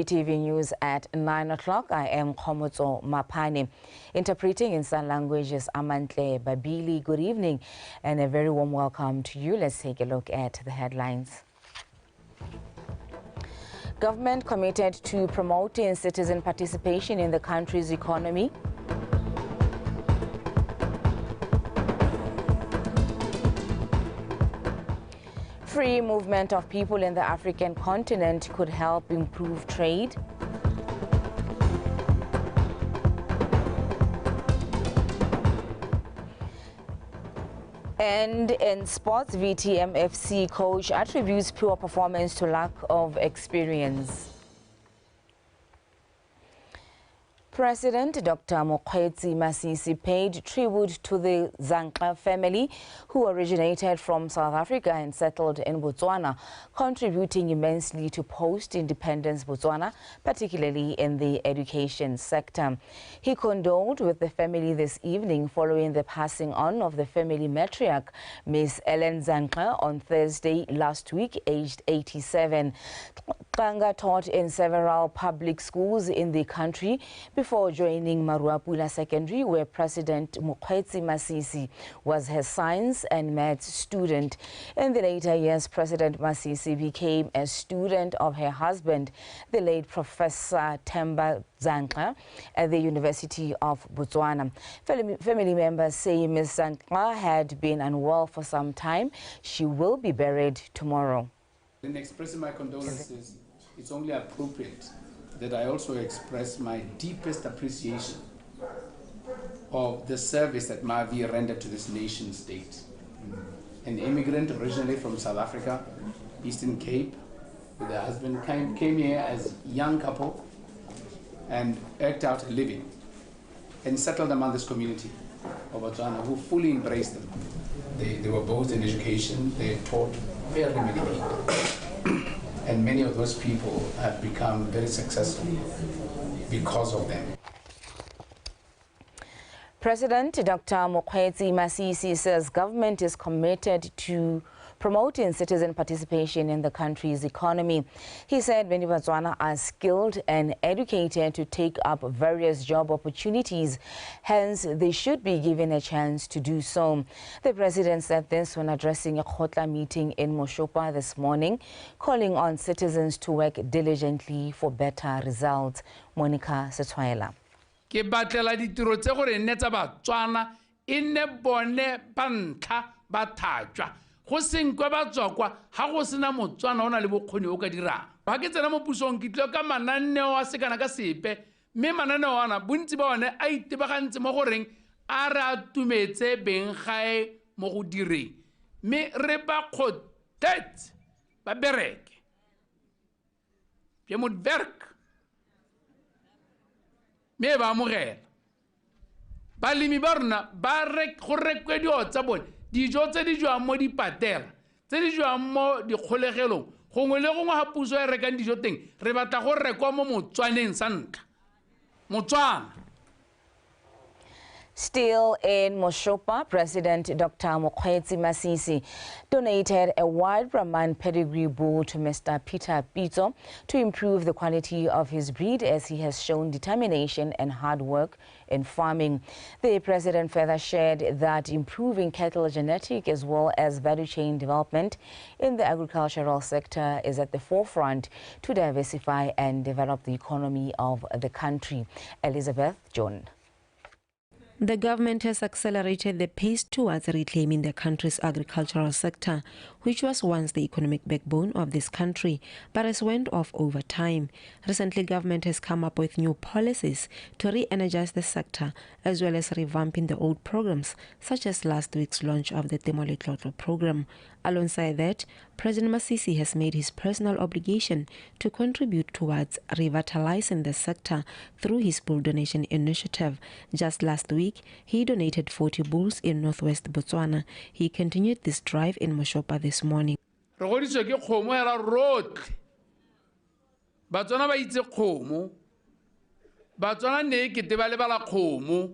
TV News at 9 o'clock. I am Khomotso Mapane. Interpreting in sign language is Amantle Babili. Good evening and a very warm welcome to you. Let's take a look at the headlines. Government committed to promoting citizen participation in the country's economy. Free movement of people in the African continent could help improve trade. And in sports, VTM FC coach attributes poor performance to lack of experience. President Dr. Mokgweetsi Masisi paid tribute to the Zankla family who originated from South Africa and settled in Botswana, contributing immensely to post-independence Botswana, particularly in the education sector. He condoled with the family this evening following the passing on of the family matriarch, Miss Ellen Zankla, on Thursday last week, aged 87. Kanga taught in several public schools in the country before joining Maruapula Secondary, where President Mokgweetsi Masisi was her science and maths student. In the later years, President Masisi became a student of her husband, the late Professor Themba Zankla, at the University of Botswana. Family members say Ms. Zankla had been unwell for some time. She will be buried tomorrow. In expressing my condolences, it's only appropriate that I also express my deepest appreciation of the service that Mavi rendered to this nation state. An immigrant originally from South Africa, Eastern Cape, with her husband, came here as a young couple and eked out a living and settled among this community of Botswana, who fully embraced them. They were both in education. They taught very many people. And many of those people have become very successful because of them. President Dr. Mokgweetsi Masisi says government is committed to promoting citizen participation in the country's economy. He said many Botswana are skilled and educated to take up various job opportunities, hence they should be given a chance to do so. The president said this when addressing a Khotla meeting in Moshopa this morning, calling on citizens to work diligently for better results. Monica Setwaela. Ke batlela ditiro tse gore nne tsa Batswana e nne bone bantlha ba thatjwa go senkwe ba tswakwa ha go sena Motswana o na le bokgoni o ka dirang ba ke tsena mo pusong ke tlile ka mananeo a sekana ka sepe mme mananeo ana bontsi ba one a itebagantse mo goreng a re atumetse beng gae mo go direng mme re ba khotet ba bereke je moet werk me ba amogela balemi ba rona ba go rekwe dio tsa bone dijo tse di jwang mo dipatela tse di jwang mo dikgolegelong gongwe le gongwe ga puso e rekang dijo teng re batla go rekwa mo Motswaneng sa ntlha Motswana. Still in Moshopa, President Dr. Mokgweetsi Masisi donated a wild Brahman pedigree bull to Mr. Peter Pitso to improve the quality of his breed, as he has shown determination and hard work in farming. The president further shared that improving cattle genetic as well as value chain development in the agricultural sector is at the forefront to diversify and develop the economy of the country. Elizabeth John. The government has accelerated the pace towards reclaiming the country's agricultural sector, which was once the economic backbone of this country, but has went off over time. Recently, government has come up with new policies to re-energize the sector, as well as revamping the old programs, such as last week's launch of the Temole program. Alongside that, President Masisi has made his personal obligation to contribute towards revitalizing the sector through his bull donation initiative. Just last week, he donated 40 bulls in northwest Botswana. He continued this drive in Moshopa this morning. Batswana ba itse kgomo Batswana ne ke te ba le bala kgomo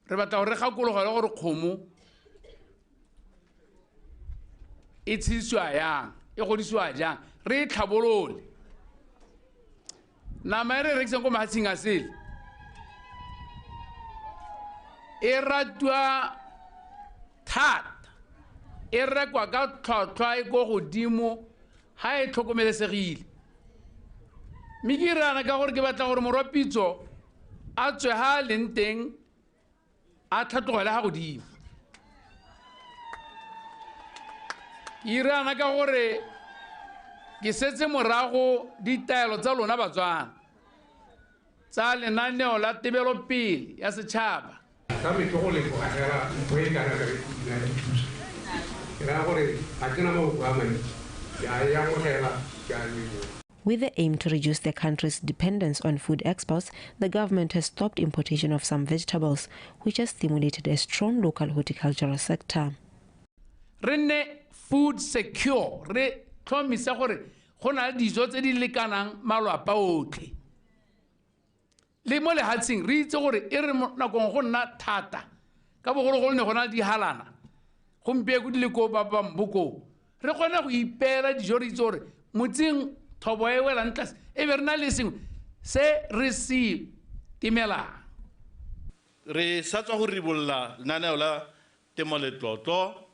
re batla re gakologa le gore kgomo e tshiswa yang e godiswa jang re tlhabolole nama e re rekisang ko mahatsheng a sele e ratwa thata e rekwa ka tlhotlhwa e go godimo ha e tlhokomelesegile mme ke rana ka gore ke batla gore morwa pitso a tswe ha leng teng a tlhatlogele ha godimo ke rana ka gore ke setse morago ditaelo tsa lona Batswana tsa lenaneo la tebelo pele ya setšhaba With the aim to reduce the country's dependence on food exports, the government has stopped importation of some vegetables, which has stimulated a strong local horticultural sector. Rene food secure, re tlhomisa gore go na le dijo tse di lekanang malapa otlhe. Le mo lehatsheng re itse gore e re nakong go nna thata ka bogologolo ne go na le dihalana gompieko di le ko ba bamboko re kgona go ipeela dijo re itse gore motseng thobo e welang tlase e be re na le sengwe se re se timelang re sa tswa go ribolla lenaneo la temo le tlotlo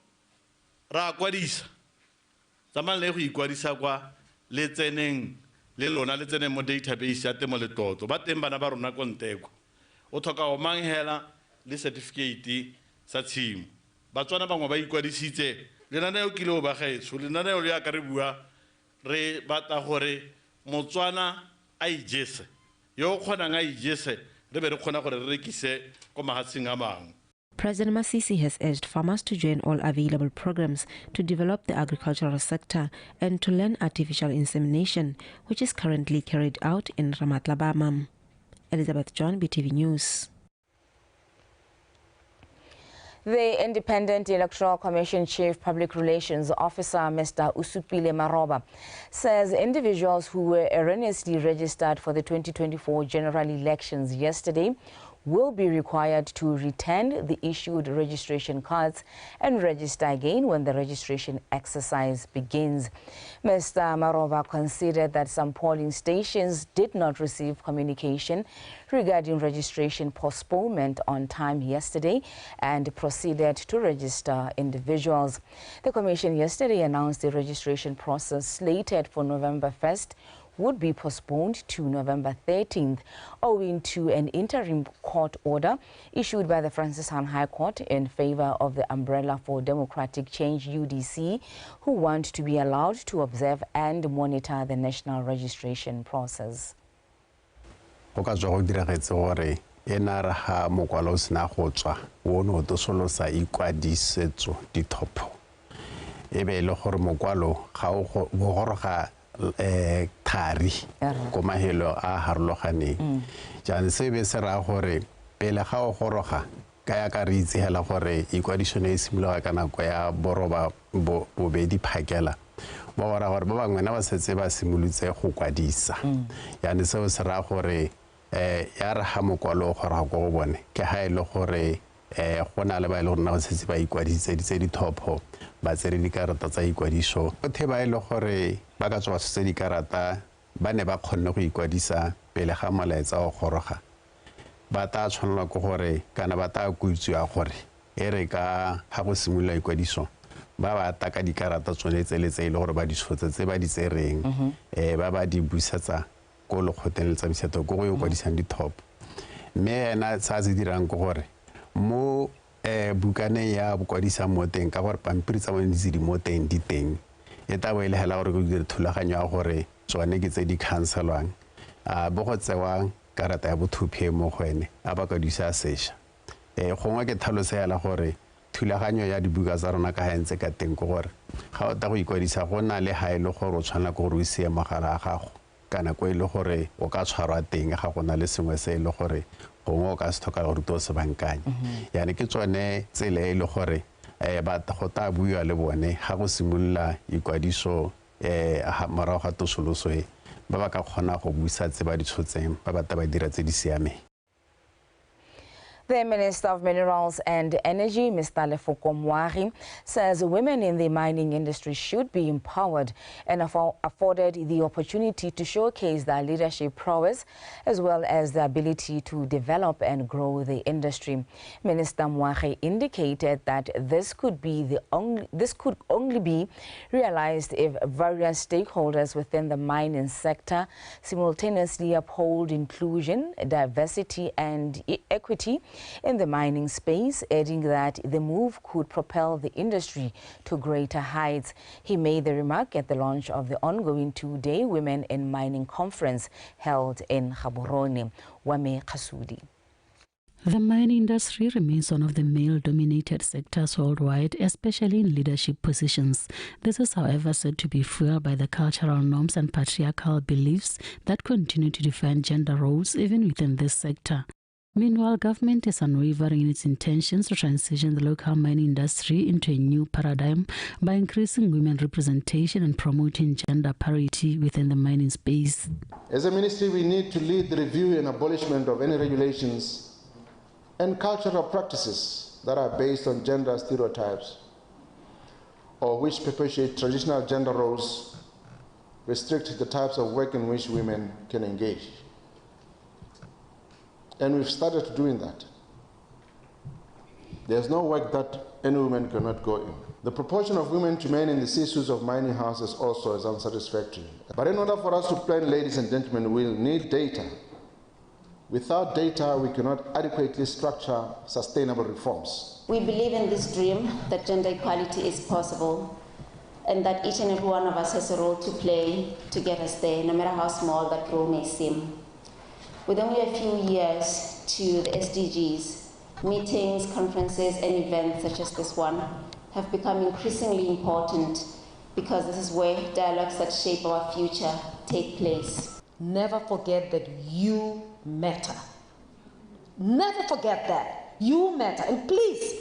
ra kwadisa tsamang le go ikwadisa kwa le tseneng le lona le tseneng mo database ya temo le tlotlo ba teng bana ba rona konteko o tlhoka go mangela le certificate sa tshimo Batswana bangwe ba ikwadisitse lenaneo ke leo ba gaetso lenaneo le ya ka re bua re batla gore Motswana a ijese yo kgonang a ijese re be re kgona gore re rekise ko mahatsheng a mangwe. President Masisi has urged farmers to join all available programs to develop the agricultural sector and to learn artificial insemination, which is currently carried out in Ramatlabama. Elizabeth John, BTV News. The Independent Electoral Commission Chief Public Relations Officer, Mr. Usupile Maroba, says individuals who were erroneously registered for the 2024 general elections yesterday will be required to return the issued registration cards and register again when the registration exercise begins. Mr. Maroba considered that some polling stations did not receive communication regarding registration postponement on time yesterday and proceeded to register individuals. The Commission yesterday announced the registration process slated for November 1st would be postponed to November 13th owing to an interim court order issued by the Francis Han High Court in favor of the Umbrella for Democratic Change UDC, who want to be allowed to observe and monitor the national registration process. Enara ha mokwalo sna go tswa wono to solosa ikwadisetso dithopo ebe le gore mokwalo ga o goroga thari ko mahelo a harologaneng jang se be se ra gore pele ga o goroga ka ya ka re itsehela gore ikwadiso ne simologa ka nako ya boroba bobedi phakela ba wara gore ba bangwe na ba setse ba simolutse go kwadisa yani se o se ra gore ya re ha mokwalo go ra go bone ke ha ile gore go na le ba ile gore na se ba ikwadise di dithopo ba tsere dikarata tsa ikwadiso the ba ile gore ba ka tswa se dikarata ba ne ba kgonne go ikwadisa pele ga malaetsa go goroga ba ta tshwanela go gore kana ba ta kuitswa gore ere ka ha go simolola ikwadiso ba ba ta ka dikarata tsone tse ile gore ba di tshotse tse ba di tsereng ba di busetsa go le khoteng tsa mseto go go kwadisang dithopo mme ena sa se dirang go gore mo bukane ya bokwadisa mo teng ka gore pampiri tsa bone di mo teng di teng e ta bo ile hela gore go dire thulaganyo ya gore tsone ke tse di cancelwang bo go tsewa karata ya bothuphe mo go ene a ba ka disa sesha gongwe ke tlhalose ya la gore thulaganyo ya dibuka tsa rona ka hentse ka teng go gore ga o ta go ikwadisa go na le haelo gore o tshwana go re o sie mogala a gago kana go ile gore o ka tshwarwa teng ga go na le sengwe se ile gore gongwe o ka se tlhoka gore to se bankanye yani ke tsone tsele ile gore ba go ta buiwa le bone ga go simolola ikwadiso morago ga tosoloso ba ba ka kgona go buisa tse ba di tshotseng ba ba ta ba dira tse di siameng. The Minister of Minerals and Energy, Mr. Lefoko Moari, says women in the mining industry should be empowered and afforded the opportunity to showcase their leadership prowess as well as the ability to develop and grow the industry. Minister Moari indicated that this could only be realized if various stakeholders within the mining sector simultaneously uphold inclusion, diversity and equity in the mining space, adding that the move could propel the industry to greater heights. He made the remark at the launch of the ongoing two-day Women in Mining Conference held in Gaborone. Wame Kasudi. The mining industry remains one of the male-dominated sectors worldwide, especially in leadership positions. This is, however, said to be fueled by the cultural norms and patriarchal beliefs that continue to define gender roles even within this sector. Meanwhile, government is unwavering in its intentions to transition the local mining industry into a new paradigm by increasing women representation and promoting gender parity within the mining space. As a ministry, we need to lead the review and abolishment of any regulations and cultural practices that are based on gender stereotypes or which perpetuate traditional gender roles, restrict the types of work in which women can engage. And we've started doing that. There's no work that any woman cannot go in. The proportion of women to men in the C-suites of mining houses also is unsatisfactory. But in order for us to plan, ladies and gentlemen, we'll need data. Without data, we cannot adequately structure sustainable reforms. We believe in this dream that gender equality is possible and that each and every one of us has a role to play to get us there, no matter how small that role may seem. With only a few years to the SDGs, meetings, conferences, and events such as this one have become increasingly important because this is where dialogues that shape our future take place. Never forget that you matter. Never forget that. You matter. And please,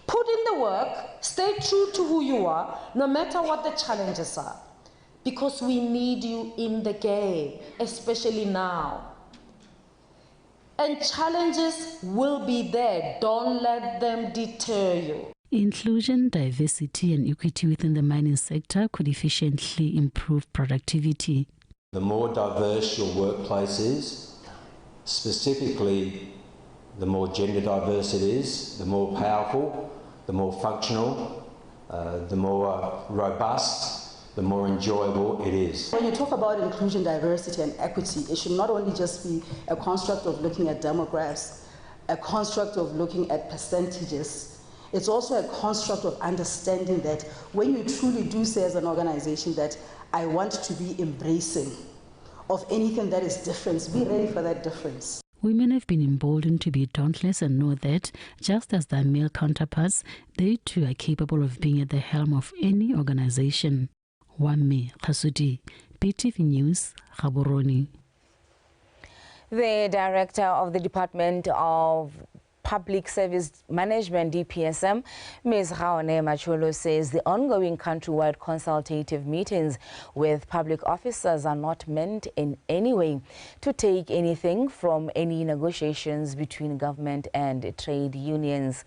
put in the work, stay true to who you are, no matter what the challenges are. Because we need you in the game, especially now. And challenges will be there. Don't let them deter you. Inclusion, diversity and equity within the mining sector could efficiently improve productivity. The more diverse your workplace is, specifically the more gender diverse it is, the more powerful, the more functional, the more robust, the more enjoyable it is. When you talk about inclusion, diversity and equity, it should not only just be a construct of looking at demographics, a construct of looking at percentages. It's also a construct of understanding that when you truly do say as an organization that I want to be embracing of anything that is different, be ready for that difference. Women have been emboldened to be dauntless and know that, just as their male counterparts, they too are capable of being at the helm of any organization. Wame Kasudi, PTV News, Gaborone. The director of the Department of Public Service Management, DPSM, Ms. Raone Macholo, says the ongoing countrywide consultative meetings with public officers are not meant in any way to take anything from any negotiations between government and trade unions.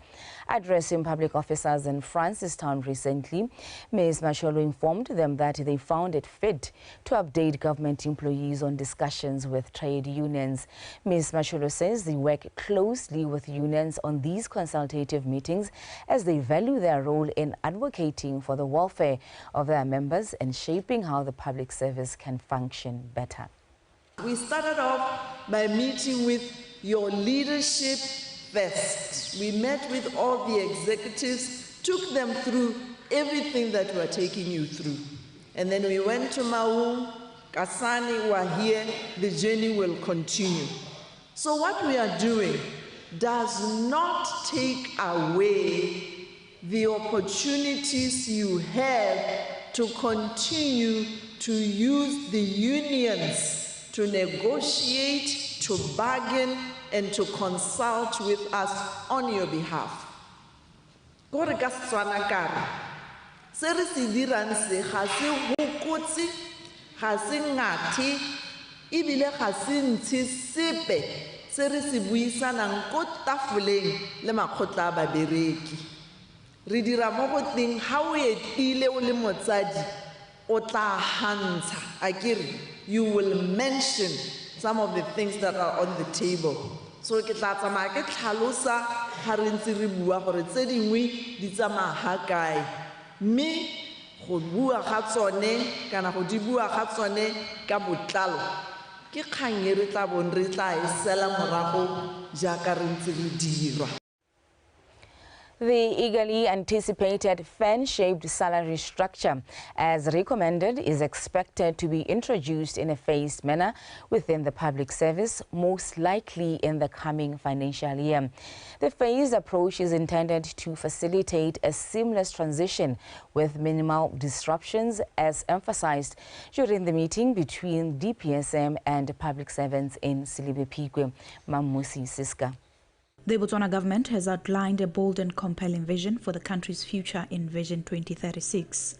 Addressing public officers in Francistown recently, Ms. Macholo informed them that they found it fit to update government employees on discussions with trade unions. Ms. Macholo says they work closely with unions on these consultative meetings as they value their role in advocating for the welfare of their members and shaping how the public service can function better. We started off by meeting with your leadership first. We met with all the executives, took them through everything that we're taking you through. And then we went to Maung, Kasani, we're here, the journey will continue. So what we are doing does not take away the opportunities you have to continue to use the unions to negotiate, to bargain, and to consult with us on your behalf. Gore ka Setswana kare, se re se dirang se ga se hokotse, ga se ngati, ebile ga se ntshe sepe se re se buisanang ko tafoleng le makgotla a babereki. Re dira mo go teng ha o etile o le motsadi o tla hantsha akere you will mention some of the things that are on the table. So ke tla tsamaya ke tlhalosa ha re ntse re bua gore tse dingwe di tsamaya ha kae mme go bua ga tsone kana go di bua ga tsone ka botlalo ke kgang e re tla bone re tla e sela morago jaaka re ntse re dira. The eagerly anticipated fan-shaped salary structure, as recommended, is expected to be introduced in a phased manner within the public service, most likely in the coming financial year. The phased approach is intended to facilitate a seamless transition with minimal disruptions, as emphasized during the meeting between DPSM and public servants in Silibepikwe. Mamusi Siska. The Botswana government has outlined a bold and compelling vision for the country's future in Vision 2036.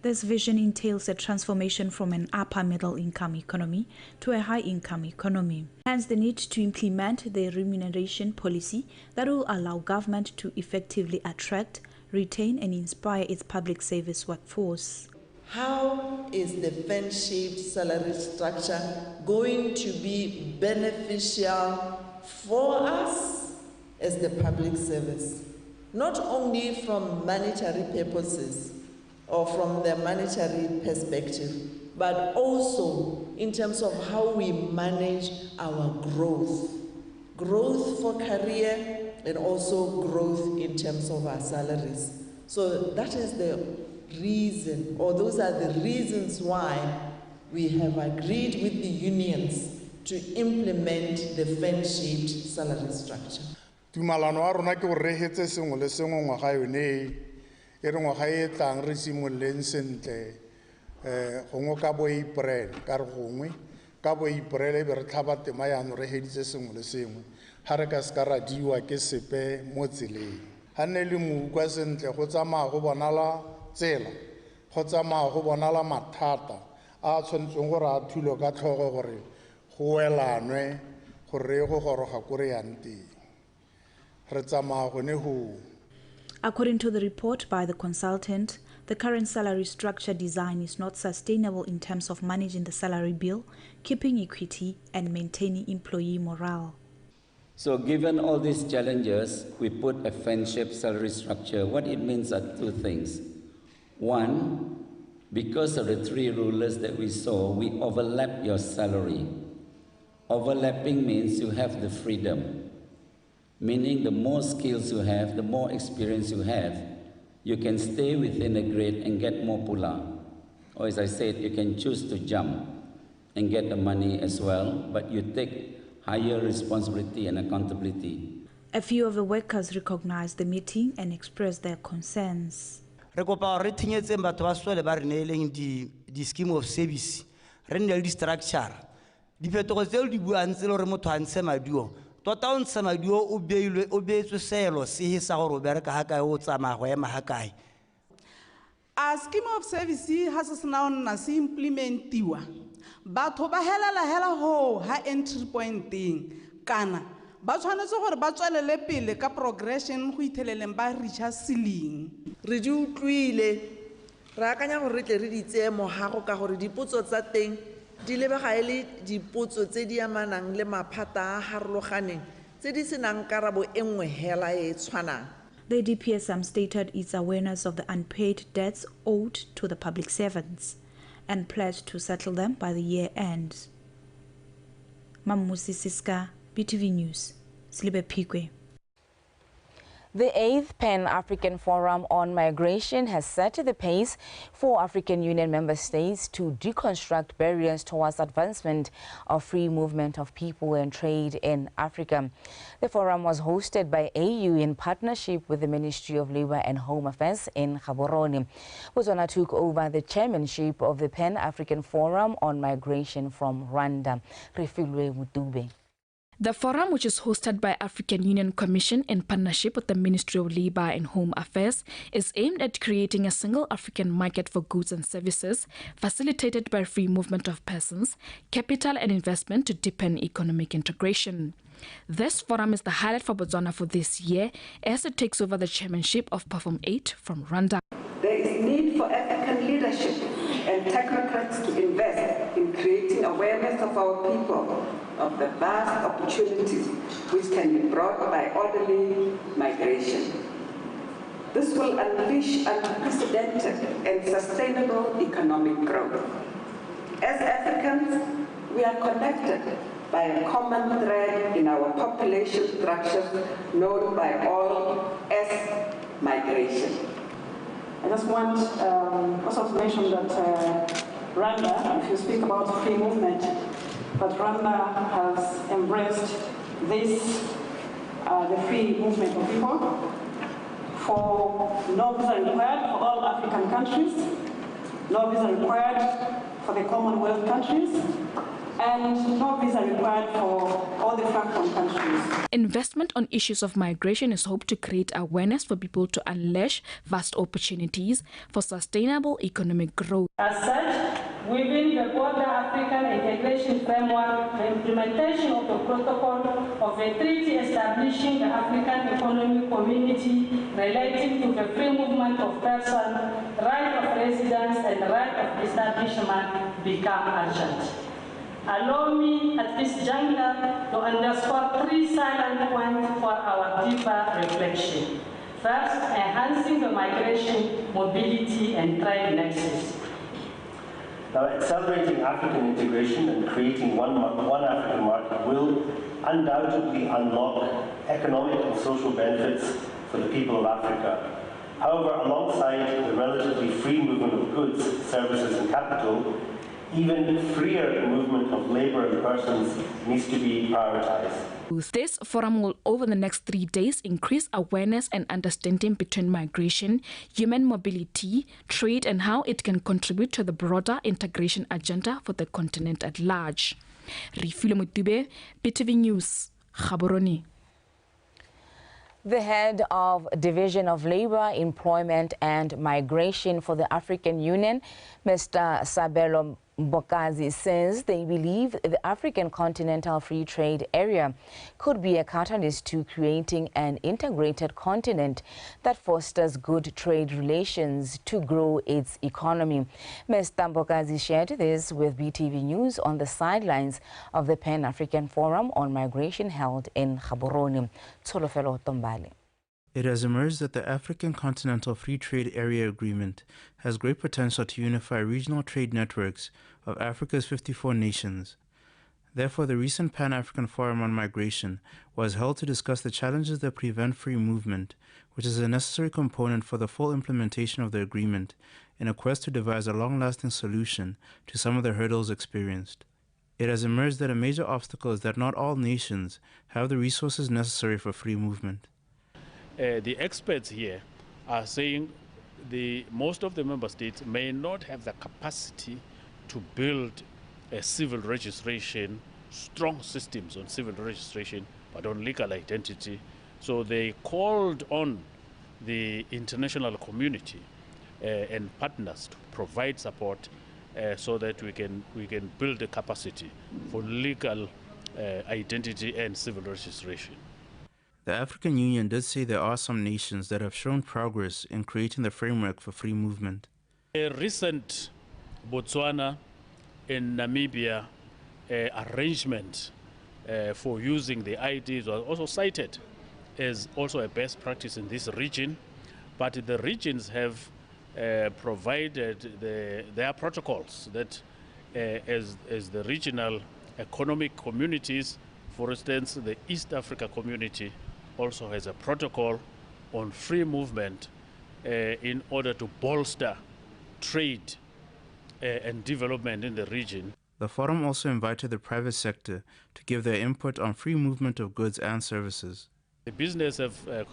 This vision entails a transformation from an upper middle income economy to a high income economy. Hence the need to implement the remuneration policy that will allow government to effectively attract, retain and inspire its public service workforce. How is the fan-shaped salary structure going to be beneficial for us as the public service, not only from monetary purposes or from the monetary perspective, but also in terms of how we manage our growth for career and also growth in terms of our salaries. So that is the reason, or those are the reasons why we have agreed with the unions to implement the fan-shaped salary structure. Tumalano a rona ke go rehetse sengwe le sengwe ngwaga yone e re ngwaga e tlang re simololeng sentle gongwe ka bo April ka re gongwe ka bo April e be re tlhaba tema yano re heditse sengwe le sengwe ga re ka se ka radiwa ke sepe mo tseleng ga nne le mo kwa sentle go tsamaya go bonala tsela go tsamaya go bonala mathata a tshwanetseng gore a thulo ka tlhogo gore go welanwe gore go goroga kore yang teng. According to the report by the consultant, the current salary structure design is not sustainable in terms of managing the salary bill, keeping equity, and maintaining employee morale. So given all these challenges, we put a fan-shaped salary structure. What it means are two things. One, because of the three rulers that we saw, we overlap your salary. Overlapping means you have the freedom. Meaning the more skills you have, the more experience you have, you can stay within a grade and get more pula. Or as I said, you can choose to jump and get the money as well, but you take higher responsibility and accountability. A few of the workers recognized the meeting and expressed their concerns. Re kopa re thinyetse batho ba swele ba re neeleng di scheme of service re nne le di structure diphetogo tseo di buang tselo re motho a ntshe maduo tota o ntshe maduo o beetswe selo se sa gore o bereka ha kae o tsamaya go ema ha kae. A scheme of service ha se sena o nna se implementiwa batho ba hela ho ha entry pointing kana ba tshwanetse gore ba tswelele pele ka progression go itheleleng ba reacha ceiling. Re di utlwile re akanya gore re tle re di tseye mohago ka gore dipotso tsa teng di lebega e le dipotso tse di amanang le maphata a harologaneng tse di senang karabo e nngwe hela e tshwanang. The DPSM stated its awareness of the unpaid debts owed to the public servants and pledged to settle them by the year end. Mamusi Siska, BTV News, Silibepikwe. The 8th Pan-African Forum on Migration has set the pace for African Union member states to deconstruct barriers towards advancement of free movement of people and trade in Africa. The forum was hosted by AU in partnership with the Ministry of Labour and Home Affairs in Gaborone. Botswana took over the chairmanship of the Pan-African Forum on Migration from Rwanda. Refilwe Mutube. The forum, which is hosted by African Union Commission in partnership with the Ministry of Labour and Home Affairs, is aimed at creating a single African market for goods and services, facilitated by free movement of persons, capital and investment to deepen economic integration. This forum is the highlight for Botswana for this year as it takes over the chairmanship of Perform 8 from Rwanda. There is need for African leadership and technocrats to invest in creating awareness of our people of the vast opportunities which can be brought by orderly migration. This will unleash unprecedented and sustainable economic growth. As Africans, we are connected by a common thread in our population structure known by all as migration. I just want also to mention that Rwanda, if you speak about free movement, that Rwanda has embraced this, the free movement of people, for no visa required for all African countries, no visa required for the Commonwealth countries, and no visa required for all the Francophone countries. Investment on issues of migration is hoped to create awareness for people to unleash vast opportunities for sustainable economic growth. As such, within the broader African integration framework, the implementation of the protocol of a treaty establishing the African Economic Community relating to the free movement of persons, right of residence, and right of establishment become urgent. Allow me at this juncture to underscore three salient points for our deeper reflection. First, enhancing the migration, mobility, and trade nexus. Now, accelerating African integration and creating one African market will undoubtedly unlock economic and social benefits for the people of Africa. However, alongside the relatively free movement of goods, services, and capital, even freer movement of labor and persons needs to be prioritized. This forum will, over the next 3 days, increase awareness and understanding between migration, human mobility, trade, and how it can contribute to the broader integration agenda for the continent at large. Refilo Mutube, BTV News, Gaborone. The head of Division of Labor, Employment and Migration for the African Union, Mr. Sabelo Mbokazi, says they believe the African Continental Free Trade Area could be a catalyst to creating an integrated continent that fosters good trade relations to grow its economy. Mr. Mbokazi shared this with BTV News on the sidelines of the Pan-African Forum on Migration held in Gaborone. Tsolofelo Tombale. It has emerged that the African Continental Free Trade Area Agreement has great potential to unify regional trade networks of Africa's 54 nations. Therefore, the recent Pan-African Forum on Migration was held to discuss the challenges that prevent free movement, which is a necessary component for the full implementation of the agreement, in a quest to devise a long-lasting solution to some of the hurdles experienced. It has emerged that a major obstacle is that not all nations have the resources necessary for free movement. The experts here are saying most of the member states may not have the capacity to build a civil registration, strong systems on civil registration, but on legal identity. So they called on the international community and partners to provide support so that we can build a capacity for legal identity and civil registration. The African Union did say there are some nations that have shown progress in creating the framework for free movement. A recent Botswana and Namibia arrangement for using the IDs was also cited as also a best practice in this region, but the regions have provided their protocols that as the regional economic communities, for instance, the East Africa community also has a protocol on free movement in order to bolster trade and development in the region. The forum also invited the private sector to give their input on free movement of goods and services. The business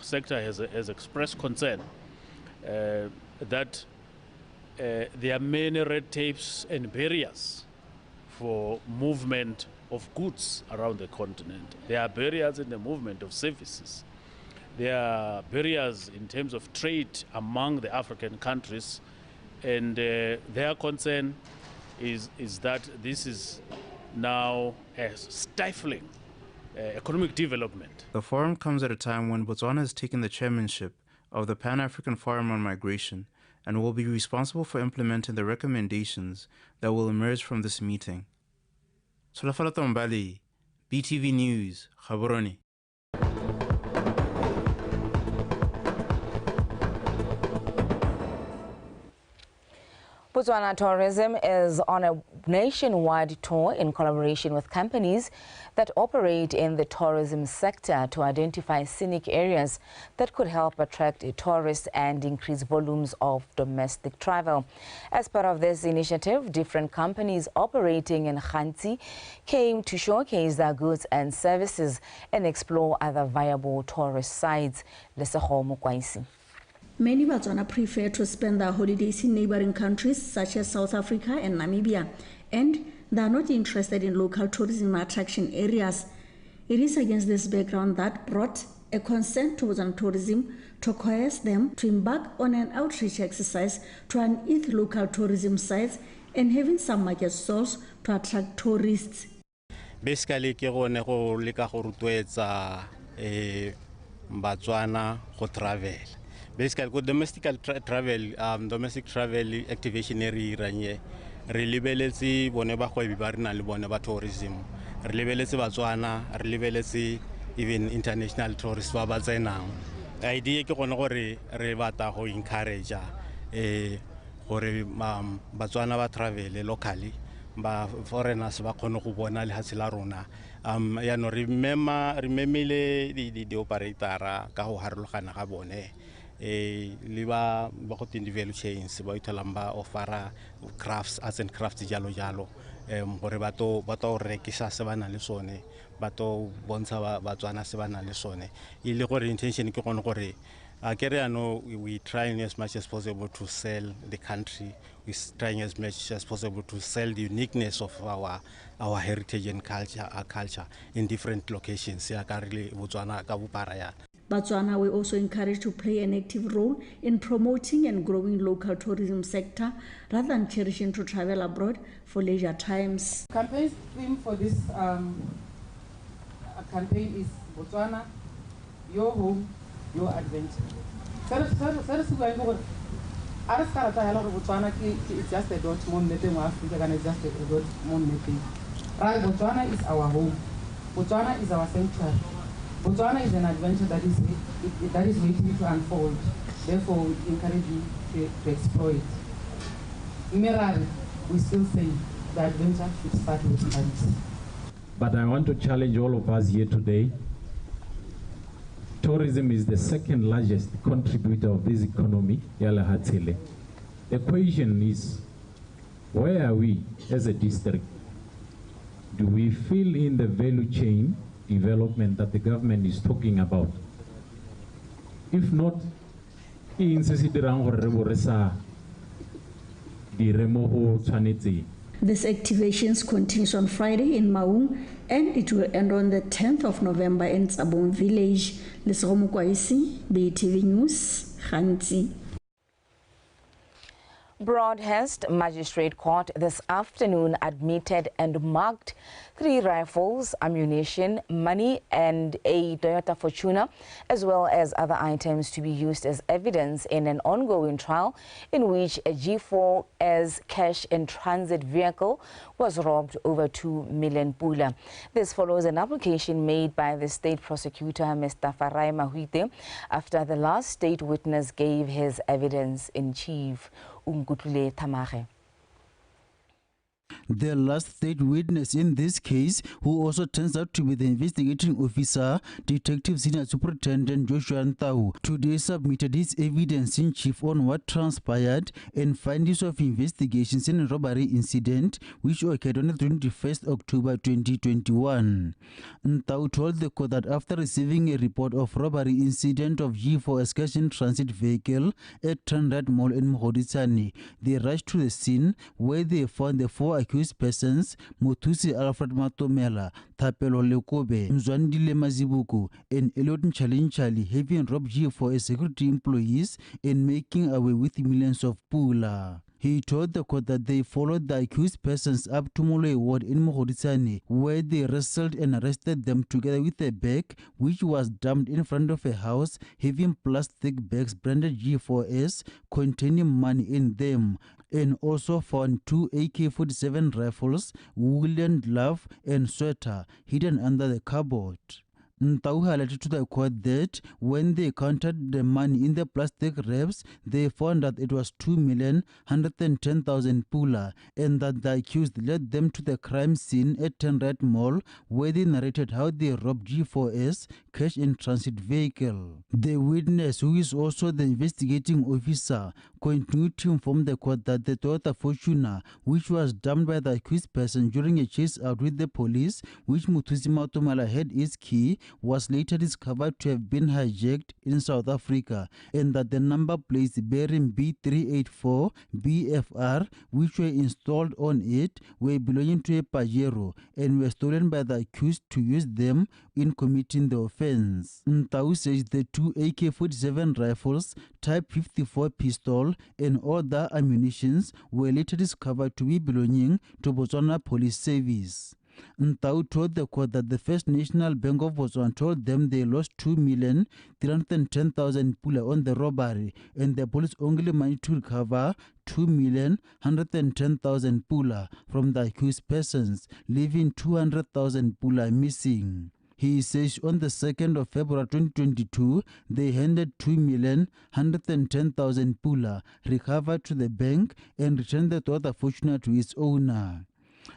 sector has expressed concern that there are many red tapes and barriers for movement of goods around the continent. There are barriers in the movement of services. There are barriers in terms of trade among the African countries, and their concern is that this is now stifling economic development. The forum comes at a time when Botswana has taken the chairmanship of the Pan-African Forum on Migration and will be responsible for implementing the recommendations that will emerge from this meeting. Solafala Tombali, BTV News, Gaborone. Botswana Tourism is on a nationwide tour in collaboration with companies that operate in the tourism sector to identify scenic areas that could help attract tourists and increase volumes of domestic travel. As part of this initiative, different companies operating in Khanti came to showcase their goods and services and explore other viable tourist sites. Lesego Mokwaisi. Many Botswana prefer to spend their holidays in neighboring countries such as South Africa and Namibia, and they are not interested in local tourism attraction areas. It is against this background that brought a consent to Botswana Tourism to coerce them to embark on an outreach exercise to unearth local tourism sites and having some market stalls to attract tourists. Basically, ke gone go leka go rotloetsa Botswana go travel. Basically, go domestic travel activation area re lebeletse bone ba go ba rena le bone ba tourism. Re lebeletse Botswana, re lebeletse even international tourists ba tsenang. Idea ke gone gore re batla go encourage gore Botswana ba travel locally, ba foreigners ba kgone go bona le hatsela rona. Ya no rememile di operator ka go harologana ga bone. Le ba go tin value chains ba itholang ba offera crafts, arts and crafts jalo gore ba to rekisa se bana le sone, ba to bontsha Batswana se bana le sone. Ile gore intention ke gone gore we trying as much as possible to sell the country. We trying as much as possible to sell the uniqueness of our heritage and culture in different locations. Botswana will also encouraged to play an active role in promoting and growing local tourism sector rather than cherishing to travel abroad for leisure times. Campaign theme for this campaign is Botswana, your home, your adventure. It's just a dot mon meeting Africa and it's just a dot mon meeting. Right, Botswana is our home. Botswana is our sanctuary. Botswana is an adventure that is waiting to unfold. Therefore, we encourage you to explore it. Mirari, we still say the adventure should start with us. But I want to challenge all of us here today. Tourism is the second largest contributor of this economy, Yala Hatsile. The question is, where are we as a district? Do we fill in the value chain development that the government is talking about? If not, This activations continues on Friday in Maung and it will end on the 10th of November in Tsabong village. Lesego Mokwaisi, BTV News, Khanti. Broadhurst Magistrate Court this afternoon admitted and marked 3 rifles, ammunition, money and a Toyota Fortuner, as well as other items to be used as evidence in an ongoing trial in which a G4S cash in transit vehicle was robbed over 2 million pula. This follows an application made by the state prosecutor, Mr. Farai Mahuite, after the last state witness gave his evidence in chief. The last state witness in this case, who also turns out to be the investigating officer, Detective Senior Superintendent Joshua Ntau, today submitted his evidence in chief on what transpired and findings of investigations in a robbery incident which occurred on the 21st October 2021. Ntau told the court that after receiving a report of robbery incident of G4S cash in transit vehicle at Tranrat Mall in Mogoditsane, they rushed to the scene where they found the 4 accused persons, Mothusi Alfred Matomela, Thapelo Lekobe, Mzwandile Mazibuku, and Eliot Nchalinchali having robbed G4S security employees and making away with millions of pula. He told the court that they followed the accused persons up to Moloi Ward in Mogodisane, where they wrestled and arrested them together with a bag which was dumped in front of a house having plastic bags branded G4S containing money in them, and also found 2 AK-47 rifles, woolen glove and sweater hidden under the cupboard. Ntau highlighted to the court that when they counted the money in the plastic wraps, they found that it was 2,110,000 pula, and that the accused led them to the crime scene at 10 Red Mall, where they narrated how they robbed G4S cash in transit vehicle. The witness, who is also the investigating officer, continued to inform the court that the Toyota Fortuner, which was dumped by the accused person during a chase out with the police, which Muthusi Matomala had its key, was later discovered to have been hijacked in South Africa, and that the number plates bearing B384 BFR, which were installed on it, were belonging to a Pajero and were stolen by the accused to use them in committing the offense. Ntau says the 2 AK-47 rifles, Type 54 pistol and other ammunitions were later discovered to be belonging to Botswana Police Service. Ntau told the court that the First National Bank of Botswana told them they lost 2,310,000 pula on the robbery, and the police only managed to recover 2,110,000 pula from the accused persons, leaving 200,000 pula missing. He says on the 2nd of February 2022, they handed 2,110,000 pula recovered to the bank and returned the Toyota Fortuner to its owner.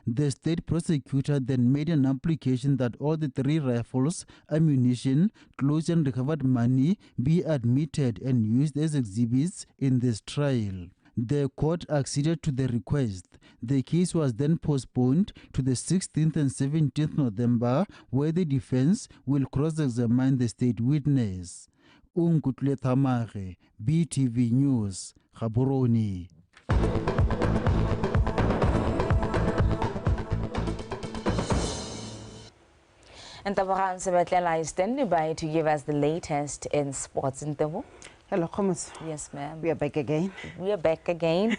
The state prosecutor then made an application that all the 3 rifles, ammunition, clothes and recovered money be admitted and used as exhibits in this trial. The court acceded to the request. The case was then postponed to the 16th and 17th November, where the defense will cross-examine the state witness. Unkutle Tamare, BTV News, Gaborone. And Tabaran Sabatlela is standing by to give us the latest in sports. Hello, Thomas. Yes, ma'am. We are back again. We are back again.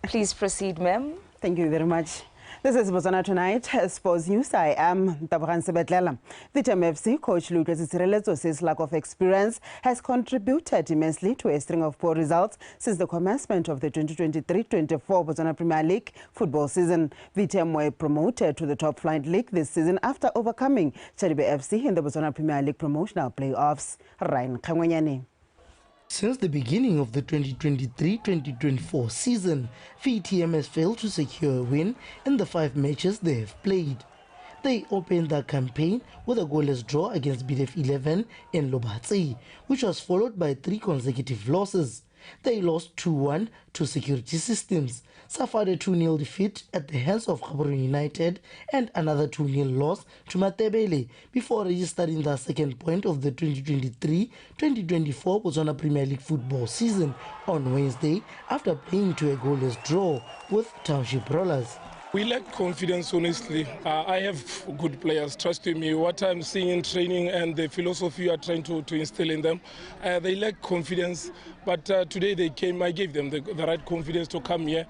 Please proceed, ma'am. Thank you very much. This is Botswana Tonight Sports News. I am Tabaran Sebetlela. Vitam FC coach Lucas Tsirelezo says lack of experience has contributed immensely to a string of poor results since the commencement of the 2023-24 Botswana Premier League football season. Vitam were promoted to the top flight league this season after overcoming Chadibe FC in the Botswana Premier League promotional playoffs. Ryan Kangwenyane. Since the beginning of the 2023-2024 season, VTM has failed to secure a win in the 5 matches they have played. They opened their campaign with a goalless draw against BDF 11 in Lobatse, which was followed by 3 consecutive losses. They lost 2-1 to Security Systems, suffered a 2-0 defeat at the hands of Gaborone United and another 2-0 loss to Matebele before registering their second point of the 2023-2024 Botswana Premier League football season on Wednesday after playing to a goalless draw with Township Rollers. We lack confidence, honestly. I have good players, trust me. What I'm seeing in training and the philosophy you are trying to instill in them, they lack confidence. But today they came, I gave them the right confidence to come here.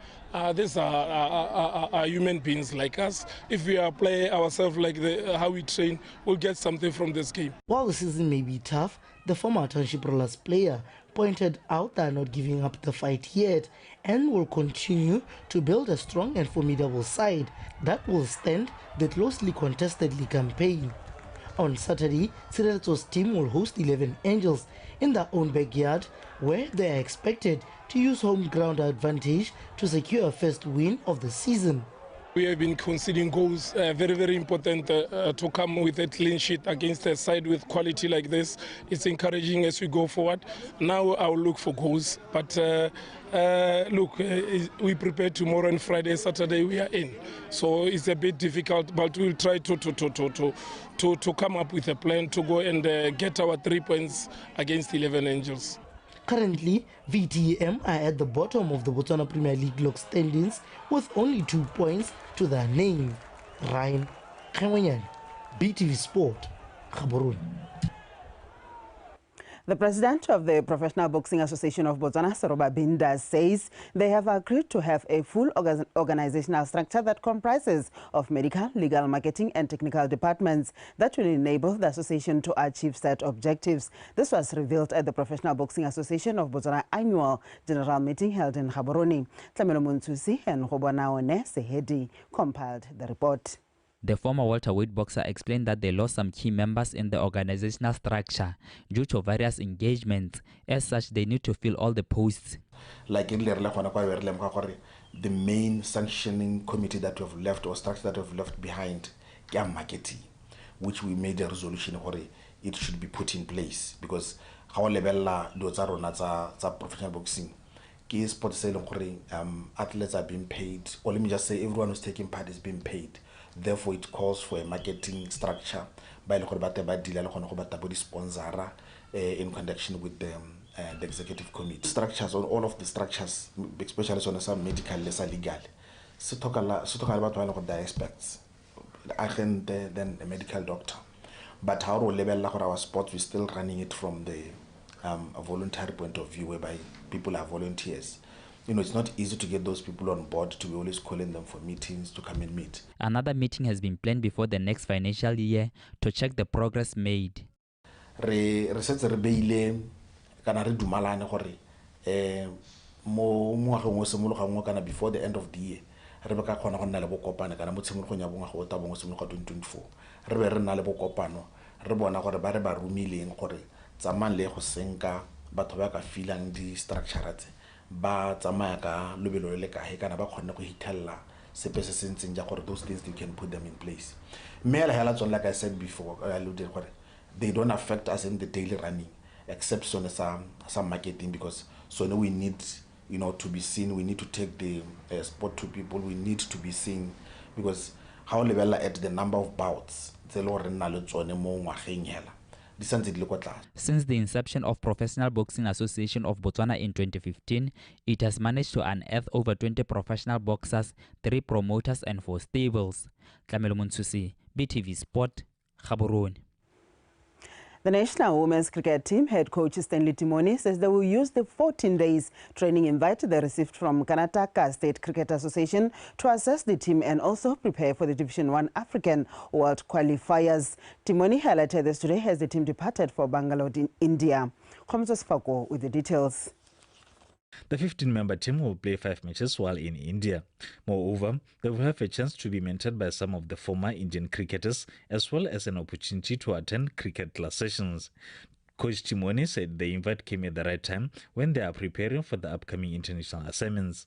These are human beings like us. If we play ourselves like how we train, we'll get something from this game. While the season may be tough, the former Township Rollers player pointed out they are not giving up the fight yet and will continue to build a strong and formidable side that will stand the closely contested league campaign. On Saturday, Tsirelezo's team will host 11 Angels in their own backyard, where they are expected to use home ground advantage to secure a first win of the season. We have been conceding goals, very, very important to come with a clean sheet against a side with quality like this. It's encouraging as we go forward. Now I'll look for goals, but look, we prepare tomorrow and Friday, Saturday we are in. So it's a bit difficult, but we'll try to come up with a plan to go and get our 3 points against 11 Angels. Currently, VTM are at the bottom of the Botswana Premier League log standings with only 2 points to their name. Ryan Kangwenyane, BTV Sport, Gaborone. The president of the Professional Boxing Association of Botswana, Soroba Binda, says they have agreed to have a full organizational structure that comprises of medical, legal, marketing and technical departments that will enable the association to achieve set objectives. This was revealed at the Professional Boxing Association of Botswana annual general meeting held in Gaborone. Tlamelo Muntsusi and Hobanaone Sehedi compiled the report. The former welterweight boxer explained that they lost some key members in the organizational structure due to various engagements. As such, they need to fill all the posts. Like in the main sanctioning committee that we have left or structure that we have left behind, marketing, which we made a resolution or it should be put in place because how level professional boxing. Sports athletes are being paid, or let me just say everyone who's taking part is being paid. Therefore, it calls for a marketing structure by the sponsor in connection with the executive committee. Structures on all of the structures, especially on some medical, lesser legal. So talk about one of the aspects. I can then a medical doctor, but how level our sports, we're still running it from the a voluntary point of view, whereby people are volunteers. You know, it's not easy to get those people on board to be always calling them for meetings to come and meet. Another meeting has been planned before the next financial year to check the progress made. Before the end of the year, ba tsamaya ka lobelo le kae kana ba khona go hitella sepe se sentseng ja gore those things you can put them in place. Like I said before, they don't affect us in the daily running except some marketing, because we need, you know, to be seen. We need to take the sport to people. We need to be seen because how level at the number of bouts Since the inception of Professional Boxing Association of Botswana in 2015, it has managed to unearth over 20 professional boxers, 3 promoters and 4 stables. Tlamelo Muntsusi, BTV Sport, Gaborone. The national women's cricket team head coach Stanley Timoni says they will use the 14 days training invite they received from Karnataka State Cricket Association to assess the team and also prepare for the Division 1 African World Qualifiers. Timoni highlighted this today as the team departed for Bangalore in India. Komsos Fako with the details. The 15-member team will play 5 matches while in India. Moreover, they will have a chance to be mentored by some of the former Indian cricketers, as well as an opportunity to attend cricket class sessions. Coach Timoni said the invite came at the right time when they are preparing for the upcoming international assignments.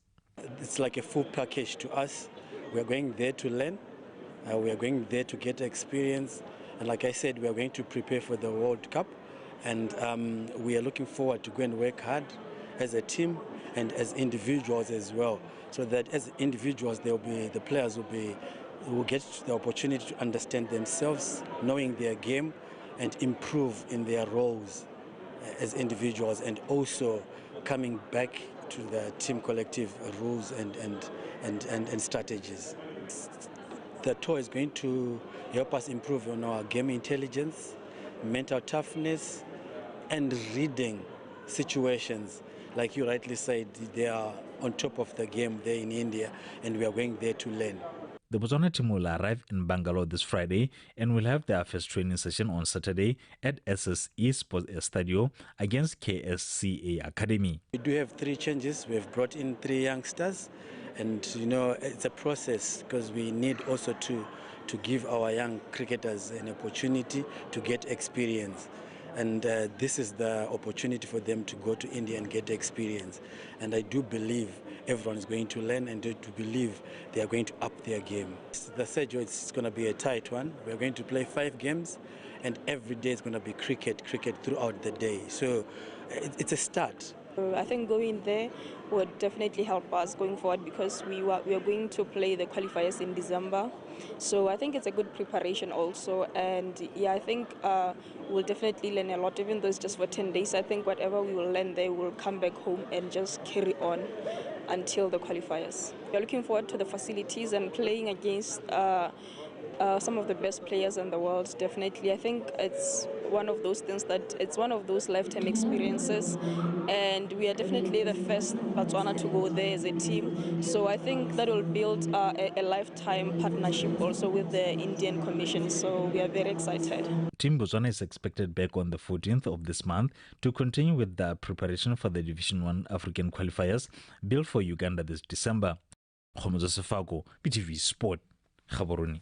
It's like a full package to us. We are going there to learn. We are going there to get experience. And like I said, we are going to prepare for the World Cup. And we are looking forward to go and work hard as a team and as individuals as well, so that as individuals the players will get the opportunity to understand themselves, knowing their game and improve in their roles as individuals, and also coming back to the team collective rules and strategies. The tour is going to help us improve on our game intelligence, mental toughness and reading situations. Like you rightly said, they are on top of the game there in India, and we are going there to learn. The Botswana team will arrive in Bangalore this Friday and will have their first training session on Saturday at SSE Sports Stadio against KSCA Academy. We do have 3 changes. We have brought in 3 youngsters, and you know it's a process because we need also to give our young cricketers an opportunity to get experience. And this is the opportunity for them to go to India and get experience. And I do believe everyone is going to learn, and to believe they are going to up their game. The schedule is going to be a tight one. We are going to play 5 games, and every day is going to be cricket throughout the day. So it's a start. I think going there would definitely help us going forward, because we are going to play the qualifiers in December. So I think it's a good preparation also, and yeah, I think we'll definitely learn a lot, even though it's just for 10 days. I think whatever we will learn there, we'll come back home and just carry on until the qualifiers. We're looking forward to the facilities and playing against some of the best players in the world, definitely. I think it's one of those things that it's one of those lifetime experiences, and we are definitely the first Botswana to go there as a team. So I think that will build a lifetime partnership also with the Indian Commission. So we are very excited. Team Botswana is expected back on the 14th of this month to continue with the preparation for the Division 1 African qualifiers built for Uganda this December. Khomozo Sefako, BTV Sport, Gaborone.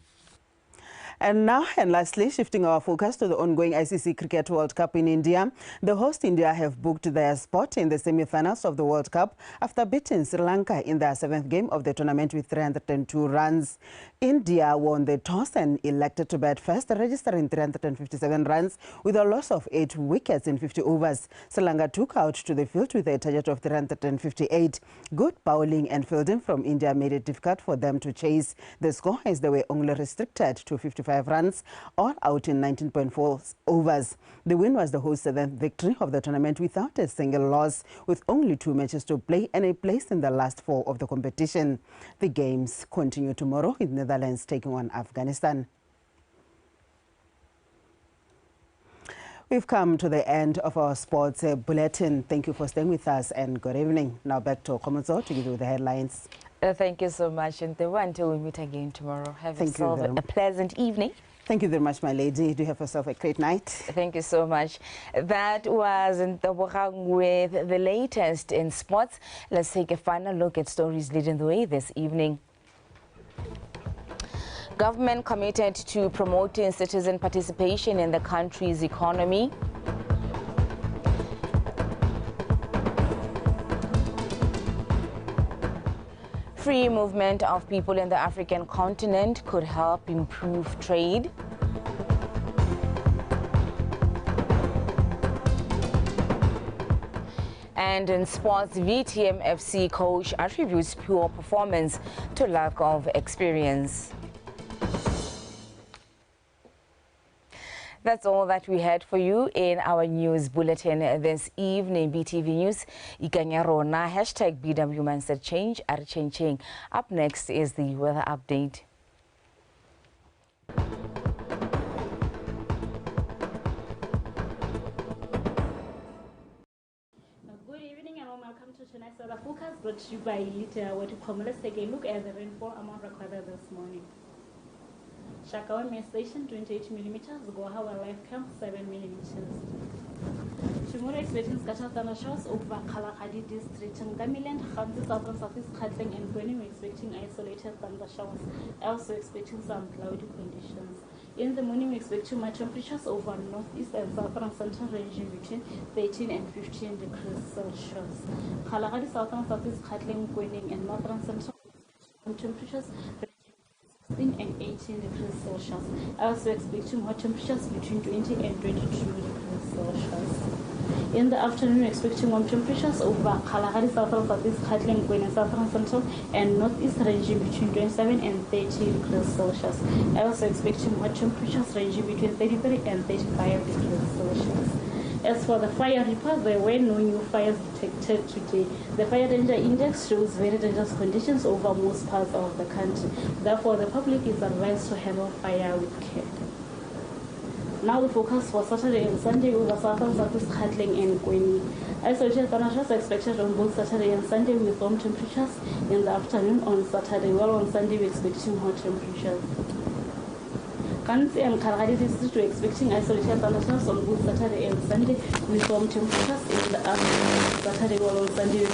And now, and lastly, shifting our focus to the ongoing ICC Cricket World Cup in India. The host India have booked their spot in the semi-finals of the World Cup after beating Sri Lanka in their 7th game of the tournament with 302 runs. India won the toss and elected to bat first, registering 357 runs with a loss of 8 wickets in 50 overs. Sri Lanka took out to the field with a target of 358. Good bowling and fielding from India made it difficult for them to chase the score, as they were only restricted to 55 runs, all out in 19.4 overs. The win was the host's 7th victory of the tournament without a single loss, with only 2 matches to play and a place in the last 4 of the competition. The games continue tomorrow, with Netherlands taking on Afghanistan. We've come to the end of our sports bulletin. Thank you for staying with us and good evening. Now back to Khomozo to give you the headlines. Thank you so much, Ntewa. Until we meet again tomorrow, have yourself a pleasant evening. Thank you very much, my lady. Do have yourself a great night. Thank you so much. That was Ntewa with the latest in sports. Let's take a final look at stories leading the way this evening. Government committed to promoting citizen participation in the country's economy. Free movement of people in the African continent could help improve trade. And in sports, VTM FC coach attributes poor performance to lack of experience. That's all that we had for you in our news bulletin this evening. BTV News, Ikanyarona, hashtag BW Mindset Change, Changing. Up next is the weather update. Good evening and welcome to tonight's weather forecast brought to you by Little. Let's take a look at the rainfall amount recorded this morning. Shakawa Main Station 28 millimeters, Gohawa Life Camp 7 millimeters. Tomorrow expecting scattered thundershows over Kalahari district and Gamiland, Khamsi, southern southeast Khatling and Gwening. We're expecting isolated thundershows, also expecting some cloudy conditions. In the morning, we expect too much temperatures over northeast and southern central ranging between 13 and 15 degrees Celsius. Kalahari, southern southeast Khatling, Gwening and northern central temperatures 16 and 18 degrees Celsius. Also expecting hot temperatures between 20 and 22 degrees Celsius. In the afternoon, we're expecting warm temperatures over Kalahari, southern southeast Khatling, Gwening, southern central and northeast ranging between 27 and 30 degrees Celsius. Also expecting hot temperatures ranging between 33 and 35 degrees Celsius. As for the fire report, there were no new fires detected today. The fire danger index shows very dangerous conditions over most parts of the country. Therefore, the public is advised to handle fire with care. Now the focus for Saturday and Sunday over southern southeast Khatling and Gwening. Isolated thundershows are expected on both Saturday and Sunday with warm temperatures in the afternoon on Saturday, while on Sunday we're expecting hot temperatures. Kansi and Kalahari district we're expecting isolated thundershows on both Saturday and Sunday with warm temperatures in the afternoon. Saturday, while on Sunday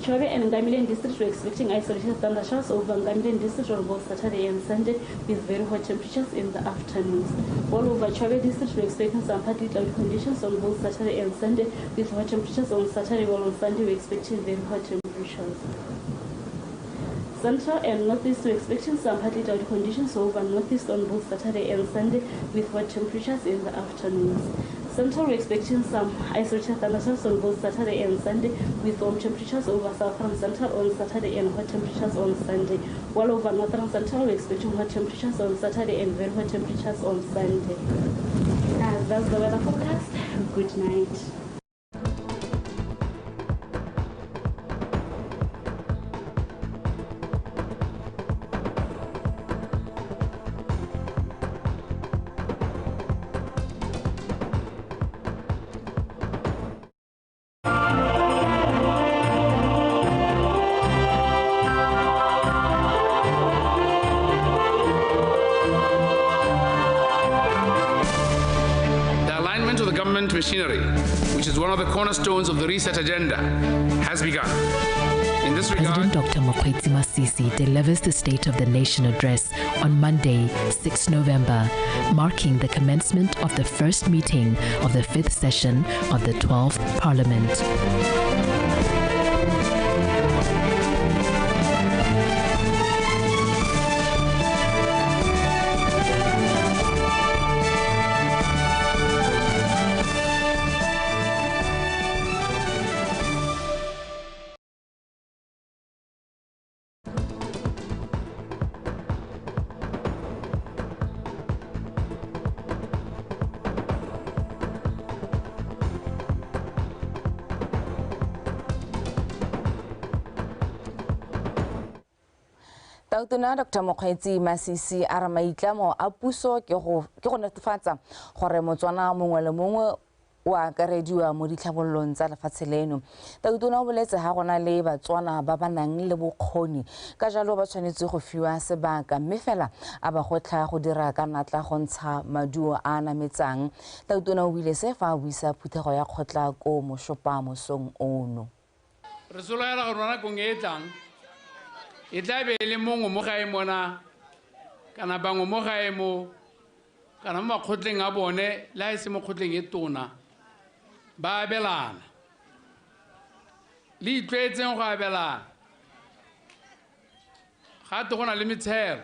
Chobe and Ngamilen district we're expecting isolated thundershows over Ngamilen district on both Saturday and Sunday with very hot temperatures in the afternoons. All over Chobe district we're expecting some partly cloudy conditions on both Saturday and Sunday with hot temperatures on Saturday, while on Sunday we're expecting very hot temperatures. Central and northeast we're expecting some partly cloudy conditions over northeast on both Saturday and Sunday with hot temperatures in the afternoons. Central we're expecting some isolated thundershows on both Saturday and Sunday with warm temperatures over southern central on Saturday and hot temperatures on Sunday. While over northern central we're expecting hot temperatures on Saturday and very hot temperatures on Sunday. That's the weather forecast. Good night. government machinery, which is one of the cornerstones of the reset agenda, has begun. In this regard, President Dr. Mokgweetsi Masisi delivers the State of the Nation address on Monday, 6 November, marking the commencement of the first meeting of the 5th session of the 12th Parliament. Tautona Dr. Mokgweetsi Masisi a re maitlamo a puso ke go netefatsa gore Motswana mongwe le mongwe o akarediwa mo ditlhabollong tsa lefatshe leno. Tautona o boletse ha gona le Batswana ba ba nang le bokgoni ka jalo ba tshwanetse go fiwa sebaka mme fela a ba gotla go dira ka natla go ntsha maduo a nametsang. Tautona o bile se fa a buisa phuthego ya kgotla ko mošopa mosong ono. Re sologela gore rona kong e tlang e tla be le mongwe mo gae mona kana bangwe mo gae mo kana mo makgotleng a bone le a se mo kgotleng e tona ba abelana le itlwaetseng go abelana ga te go na le metshelo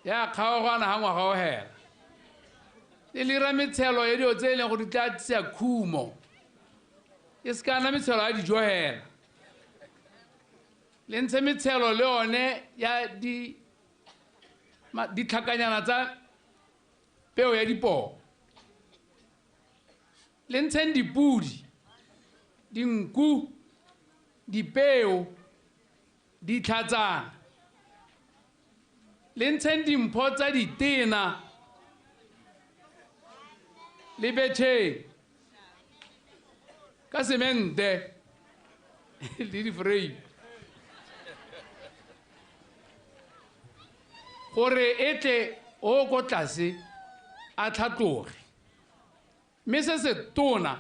ya kgaogana ga ngwaga o hela le lera metshelo ya dio tse e leng go di tla tisa khumo e se kana metshelo ya dijo hela le ntshe metshelo le one ya ditlhakanyana tsa peo ya dipoo le ntsheng dipudi dinku dipeo ditlhatsana le ntsheng dimpho tsa ditena le betšheng ka semente le diframe gore etle o go tlase a tlhatloge mme se se tona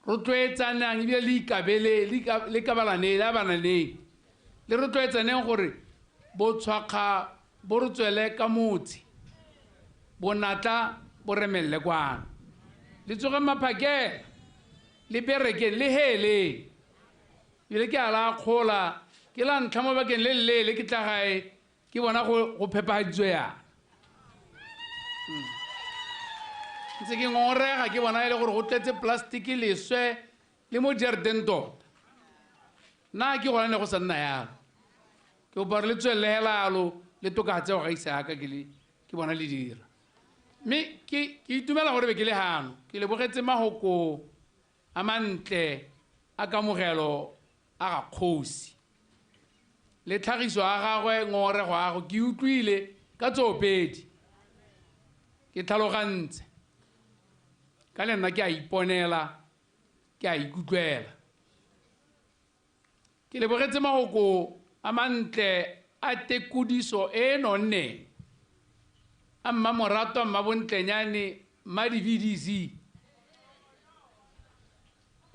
rotloetsanang ebile le ikabele le kabalaneng le bananeng le rotloetsaneng gore botshwakga bo re tswele ka motse bonatla bo remelele kwana le tsoge maphakela le berekeng le heleng ebile ke a la kgola ke la ntlha mo bakeng le llele ke tla gae ke bona go phepafaditswe yana ntse ke ngongorega ke bona e le gore go tletse plastiki leswe le mo jaredeng tota nna ke gona ne go sa nna yalo ke opa re le tswelele hela yalo le tokatse go gaisa yaka ke bona le dira mme ke itumela gore be ke le hano ke lebogetse mahoko a mantle a kamogelo a ga kgosi le tlhagiso a gagwe ngongorego a gago ke utlwile ka tsoopedi ke tlhalogantse ka le nna ke a iponela ke a ikutlwela ke lebogetse magoko a mantle a tekodiso e nonneng a mmamorato a mmabontlenyane mmadivdc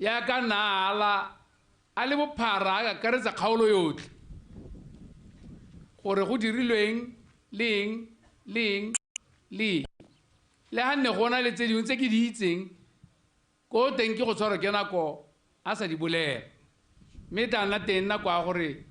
ya ka naala a le bophara a kakaretsa kgaolo yotlhe gore go dirilweng leng le ha nne gona le tse dingwe tse ke di itseng ko teng ke go tshwarwa ke nako a sa di bolela mme tla nna teng nako a gore